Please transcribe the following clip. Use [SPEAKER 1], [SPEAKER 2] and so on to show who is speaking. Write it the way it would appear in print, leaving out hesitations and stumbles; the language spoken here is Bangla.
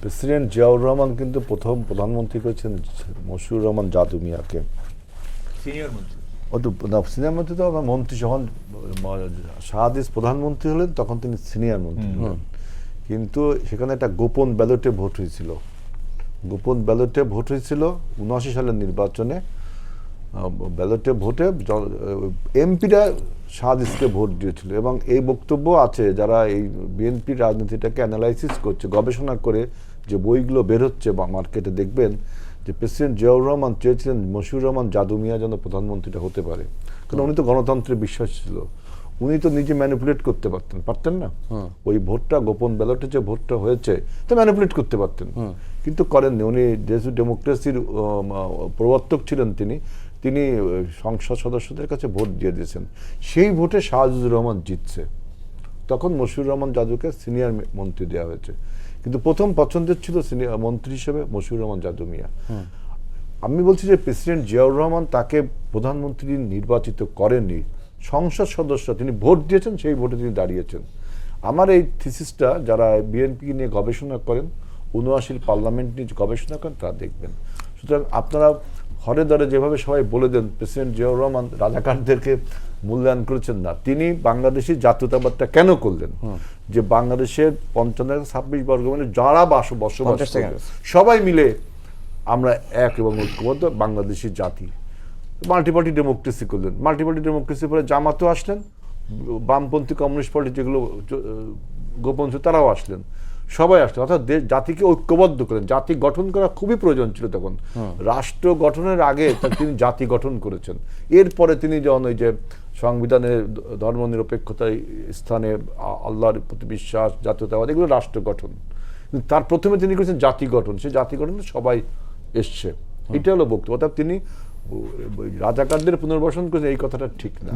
[SPEAKER 1] প্রেসিডেন্ট জিয়াউর রহমান কিন্তু প্রথম প্রধানমন্ত্রী করেছেন মশিউর রহমান যাদু মিয়াকে।
[SPEAKER 2] সিনিয়র মন্ত্রী
[SPEAKER 1] ও তো সিনিয়র মন্ত্রী, তো আমার মন্ত্রী যখন শাহাদিস প্রধানমন্ত্রী হলেন তখন তিনি সিনিয়র মন্ত্রী হলেন। কিন্তু সেখানে একটা গোপন ব্যালটে ভোট হয়েছিল, গোপন ব্যালটে ভোট হয়েছিল 79 সালের নির্বাচনে। ব্যালটে ভোটে এমপিরা শাহাদিসকে ভোট দিয়েছিল, এবং এই বক্তব্য আছে যারা এই বিএনপির রাজনীতিটাকে অ্যানালাইসিস করছে, গবেষণা করে যে বইগুলো বের হচ্ছে বা মার্কেটে, দেখবেন যে প্রেসিডেন্ট জিয়াউর রহমান চেয়েছিলেন মশিউর রহমান যাদু মিয়া যেন প্রধানমন্ত্রীটা হতে পারে, কারণ উনি তো গণতন্ত্রে বিশ্বাস ছিল। উনি তো নিজে ম্যানিপুলেট করতে পারতেন না, ওই ভোটটা গোপন ব্যালটে যে ভোটটা হয়েছে তো ম্যানিপুলেট করতে পারতেন, কিন্তু করেননি। উনি যেহেতু ডেমোক্রেসির প্রবর্তক ছিলেন, তিনি সংসদ সদস্যদের কাছে ভোট দিয়ে দিয়েছেন। সেই ভোটে শাহজুর রহমান জিতছে, তখন মশিউর রহমান যাদুকে সিনিয়র মন্ত্রী দেওয়া হয়েছে। কিন্তু প্রথম পছন্দের ছিল সিনিয়র মন্ত্রী হিসেবে মশিউর রহমান যাদু মিয়া। আমি বলছি যে প্রেসিডেন্ট জিয়াউর রহমান তাকে প্রধানমন্ত্রী নির্বাচিত করেননি, সংসদ সদস্য তিনি ভোট দিয়েছেন, সেই ভোটে তিনি দাঁড়িয়েছেন। আমার এই থিসিসটা যারা বিএনপি নিয়ে গবেষণা করেন, 79 পার্লামেন্ট নিয়ে গবেষণা করেন, তারা দেখবেন। সুতরাং আপনারা হরে দরে যেভাবে সবাই বলে দেন প্রেসিডেন্ট জিয়াউর রহমান রাজাকারদেরকে মূল্যায়ন করেছেন না, তিনি বাংলাদেশি জাতীয়তাবাদটা কেন করলেন, যে বাংলাদেশের 55-26 বর্গমাইলে যারা বসবাস করেন সবাই মিলে আমরা এক এবং ঐক্যবদ্ধ বাংলাদেশি জাতি। মাল্টিপার্টি ডেমোক্রেসি করলেন, মাল্টিপার্টি ডেমোক্রেসির পরে জামাতও আসলেন, বামপন্থী কমিউনিস্ট পার্টি যেগুলো গোপন ছিল তারাও আসলেন, সবাই আসলেন, অর্থাৎ জাতিকে ঐক্যবদ্ধ করেন। জাতি গঠন করা খুবই প্রয়োজন ছিল তখন, রাষ্ট্র গঠনের আগে তিনি জাতি গঠন করেছেন। এরপরে তিনি যখন ওই যে সংবিধানের ধর্মনিরপেক্ষতার স্থানে আল্লাহর প্রতি বিশ্বাস, জাতীয়তাবাদ, এগুলো রাষ্ট্র গঠন। তার প্রথমে তিনি করেছেন জাতি গঠন, সেই জাতি গঠনে সবাই এসছে, এটা হলো বক্তব্য। অর্থাৎ তিনি রাজাকারদের পুনর্বাসন করেছেন, এই কথাটা ঠিক না।